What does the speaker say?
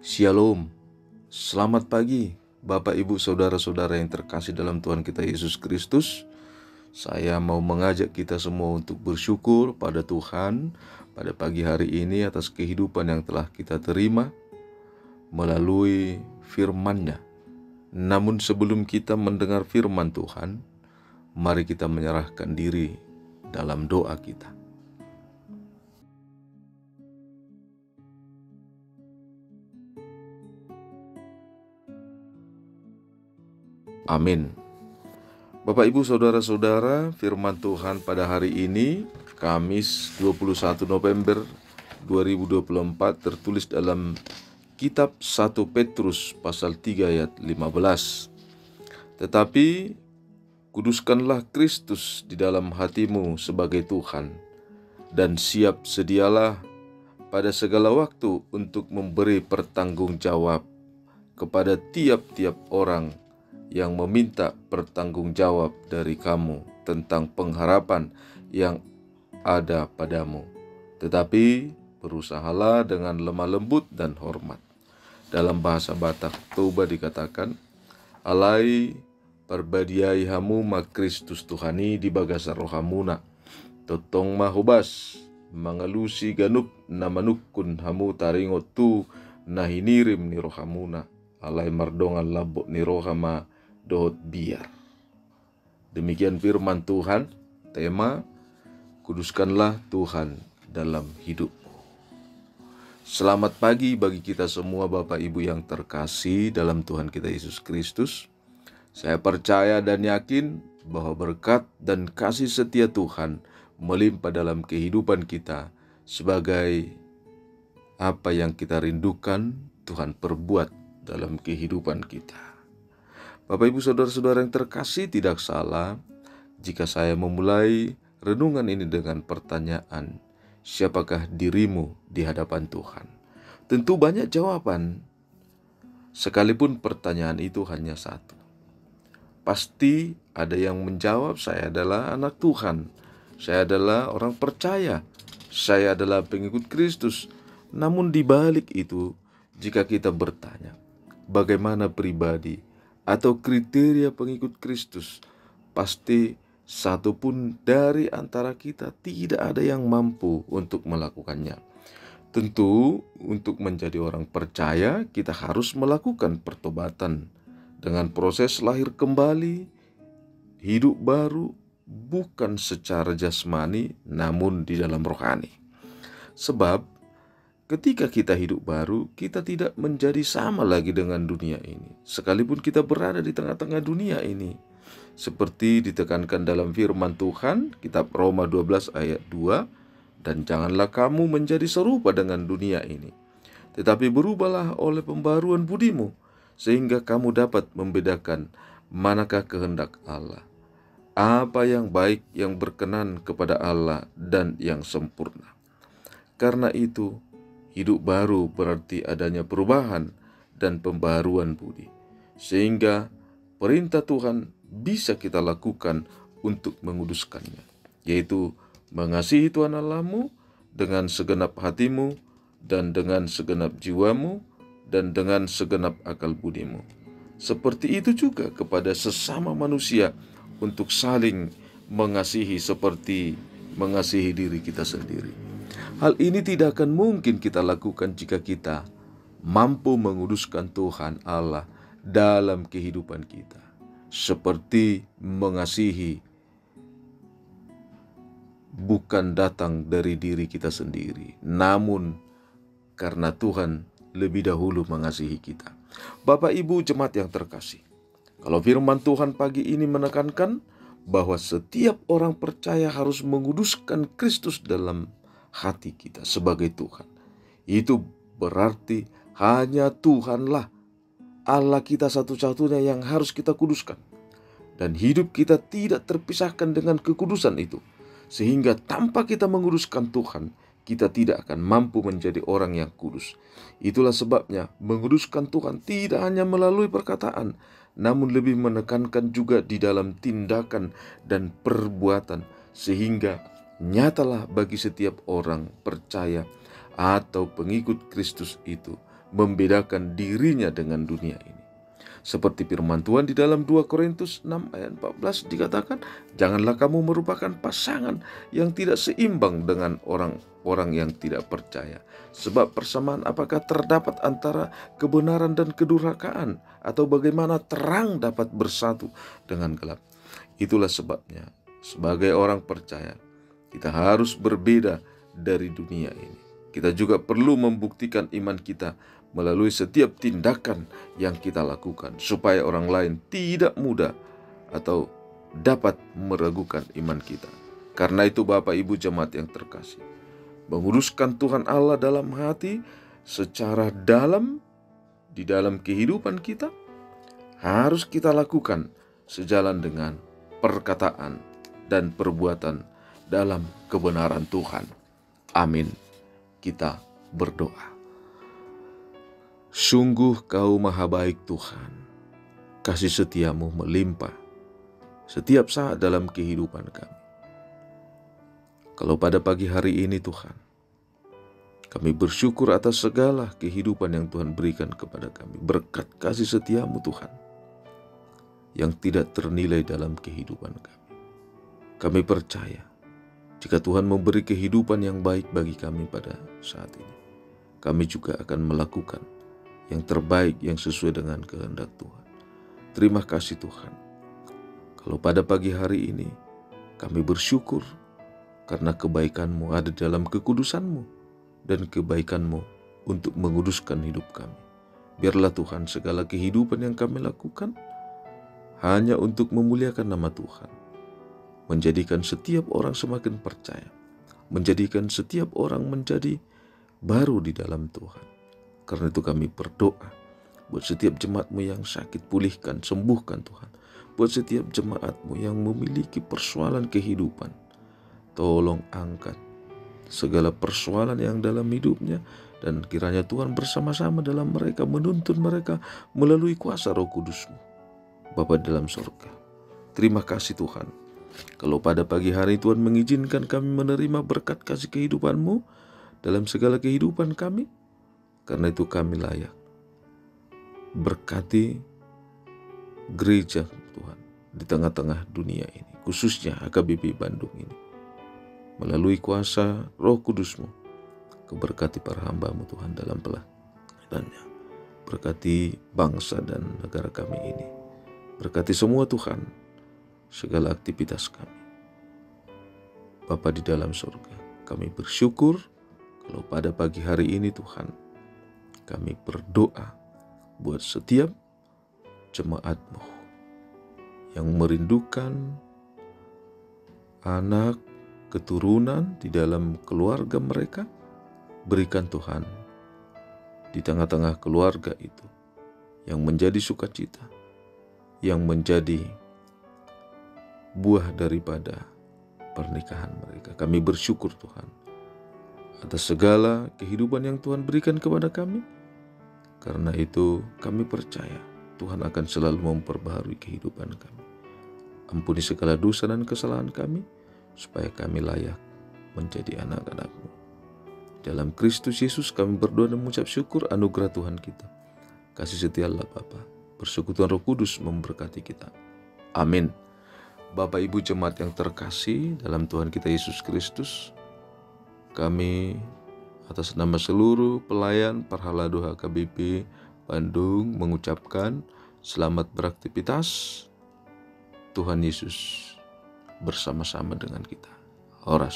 Shalom, selamat pagi Bapak Ibu Saudara-saudara yang terkasih dalam Tuhan kita Yesus Kristus. Saya mau mengajak kita semua untuk bersyukur pada Tuhan pada pagi hari ini atas kehidupan yang telah kita terima melalui firman-Nya. Namun sebelum kita mendengar firman Tuhan, mari kita menyerahkan diri dalam doa kita. Amin. Bapak Ibu Saudara-saudara, firman Tuhan pada hari ini Kamis 21 November 2024 tertulis dalam kitab 1 Petrus pasal 3 ayat 15. Tetapi kuduskanlah Kristus di dalam hatimu sebagai Tuhan, dan siap sedialah pada segala waktu untuk memberi pertanggungjawab kepada tiap-tiap orang yang meminta pertanggungjawab dari kamu tentang pengharapan yang ada padamu. Tetapi berusahalah dengan lemah lembut dan hormat. Dalam bahasa Batak Toba dikatakan, alai perbadiai hamu ma Kristus Tuhani di bagasa rohamuna, totong mahubas mangalusi ganup namanukun hamu taringot tu nahinirim ni rohamuna, alai mardongan labok ni rohama dohot biar. Demikian firman Tuhan, tema kuduskanlah Tuhan dalam hidupmu. Selamat pagi bagi kita semua Bapak Ibu yang terkasih dalam Tuhan kita Yesus Kristus. Saya percaya dan yakin bahwa berkat dan kasih setia Tuhan melimpah dalam kehidupan kita. Sebagai apa yang kita rindukan, Tuhan perbuat dalam kehidupan kita. Bapak Ibu Saudara-saudara yang terkasih, tidak salah jika saya memulai renungan ini dengan pertanyaan, siapakah dirimu di hadapan Tuhan? Tentu banyak jawaban, sekalipun pertanyaan itu hanya satu. Pasti ada yang menjawab, saya adalah anak Tuhan, saya adalah orang percaya, saya adalah pengikut Kristus. Namun di balik itu, jika kita bertanya, bagaimana pribadi atau kriteria pengikut Kristus, pasti satu pun dari antara kita tidak ada yang mampu untuk melakukannya. Tentu untuk menjadi orang percaya kita harus melakukan pertobatan dengan proses lahir kembali, hidup baru, bukan secara jasmani namun di dalam rohani. Sebab ketika kita hidup baru, kita tidak menjadi sama lagi dengan dunia ini. Sekalipun kita berada di tengah-tengah dunia ini. Seperti ditekankan dalam firman Tuhan, kitab Roma 12 ayat 2, dan janganlah kamu menjadi serupa dengan dunia ini, tetapi berubahlah oleh pembaruan budimu, sehingga kamu dapat membedakan manakah kehendak Allah, apa yang baik, yang berkenan kepada Allah, dan yang sempurna. Karena itu, hidup baru berarti adanya perubahan dan pembaruan budi. Sehingga perintah Tuhan bisa kita lakukan untuk menguduskannya, yaitu mengasihi Tuhan Allahmu dengan segenap hatimu dan dengan segenap jiwamu dan dengan segenap akal budimu. Seperti itu juga kepada sesama manusia, untuk saling mengasihi seperti mengasihi diri kita sendiri. Hal ini tidak akan mungkin kita lakukan jika kita mampu menguduskan Tuhan Allah dalam kehidupan kita. Seperti mengasihi bukan datang dari diri kita sendiri, namun karena Tuhan lebih dahulu mengasihi kita. Bapak Ibu jemaat yang terkasih, kalau firman Tuhan pagi ini menekankan bahwa setiap orang percaya harus menguduskan Kristus dalam hati kita sebagai Tuhan. Itu berarti hanya Tuhanlah Allah kita satu-satunya yang harus kita kuduskan. Dan hidup kita tidak terpisahkan dengan kekudusan itu. Sehingga tanpa kita menguduskan Tuhan, kita tidak akan mampu menjadi orang yang kudus. Itulah sebabnya menguduskan Tuhan tidak hanya melalui perkataan, namun lebih menekankan juga di dalam tindakan dan perbuatan, sehingga nyatalah bagi setiap orang percaya atau pengikut Kristus itu membedakan dirinya dengan dunia ini. Seperti firman Tuhan di dalam 2 Korintus 6 ayat 14 dikatakan, janganlah kamu merupakan pasangan yang tidak seimbang dengan orang-orang yang tidak percaya. Sebab persamaan apakah terdapat antara kebenaran dan kedurhakaan, atau bagaimana terang dapat bersatu dengan gelap? Itulah sebabnya sebagai orang percaya kita harus berbeda dari dunia ini. Kita juga perlu membuktikan iman kita melalui setiap tindakan yang kita lakukan, supaya orang lain tidak mudah atau dapat meragukan iman kita. Karena itu Bapak Ibu jemaat yang terkasih, menguduskan Tuhan Allah dalam hati secara dalam di dalam kehidupan kita harus kita lakukan sejalan dengan perkataan dan perbuatan dalam kebenaran Tuhan. Amin. Kita berdoa. Sungguh Kau maha baik Tuhan, kasih setiamu melimpah setiap saat dalam kehidupan kami. Kalau pada pagi hari ini Tuhan, kami bersyukur atas segala kehidupan yang Tuhan berikan kepada kami. Berkat kasih setiamu Tuhan, yang tidak ternilai dalam kehidupan kami. Kami percaya, jika Tuhan memberi kehidupan yang baik bagi kami pada saat ini, kami juga akan melakukan yang terbaik yang sesuai dengan kehendak Tuhan. Terima kasih Tuhan. Kalau pada pagi hari ini kami bersyukur karena kebaikan-Mu ada dalam kekudusan-Mu dan kebaikan-Mu untuk menguduskan hidup kami. Biarlah Tuhan segala kehidupan yang kami lakukan hanya untuk memuliakan nama Tuhan, menjadikan setiap orang semakin percaya, menjadikan setiap orang menjadi baru di dalam Tuhan. Karena itu kami berdoa buat setiap jemaat-Mu yang sakit, pulihkan, sembuhkan Tuhan. Buat setiap jemaat-Mu yang memiliki persoalan kehidupan, tolong angkat segala persoalan yang dalam hidupnya, dan kiranya Tuhan bersama-sama dalam mereka, menuntun mereka melalui kuasa Roh Kudus-Mu. Bapa dalam surga, terima kasih Tuhan. Kalau pada pagi hari Tuhan mengizinkan kami menerima berkat kasih kehidupan-Mu dalam segala kehidupan kami, karena itu kami layak. Berkati gereja Tuhan di tengah-tengah dunia ini, khususnya HKBP Bandung ini, melalui kuasa Roh Kudus-Mu. Keberkati para hamba-Mu Tuhan dalam pelayanannya. Berkati bangsa dan negara kami ini. Berkati semua Tuhan, segala aktivitas kami. Bapa di dalam surga, kami bersyukur kalau pada pagi hari ini Tuhan, kami berdoa buat setiap jemaat-Mu yang merindukan anak, keturunan di dalam keluarga mereka. Berikan Tuhan di tengah-tengah keluarga itu yang menjadi sukacita, yang menjadi buah daripada pernikahan mereka. Kami bersyukur Tuhan atas segala kehidupan yang Tuhan berikan kepada kami. Karena itu kami percaya Tuhan akan selalu memperbaharui kehidupan kami. Ampuni segala dosa dan kesalahan kami, supaya kami layak menjadi anak-anak-Mu. Dalam Kristus Yesus kami berdoa dan mengucap syukur. Anugerah Tuhan kita, kasih setia Allah Bapa, persekutuan Roh Kudus memberkati kita. Amin. Bapak Ibu jemaat yang terkasih dalam Tuhan kita Yesus Kristus, kami atas nama seluruh pelayan Parhalado HKBP Bandung mengucapkan selamat beraktivitas. Tuhan Yesus bersama-sama dengan kita. Horas.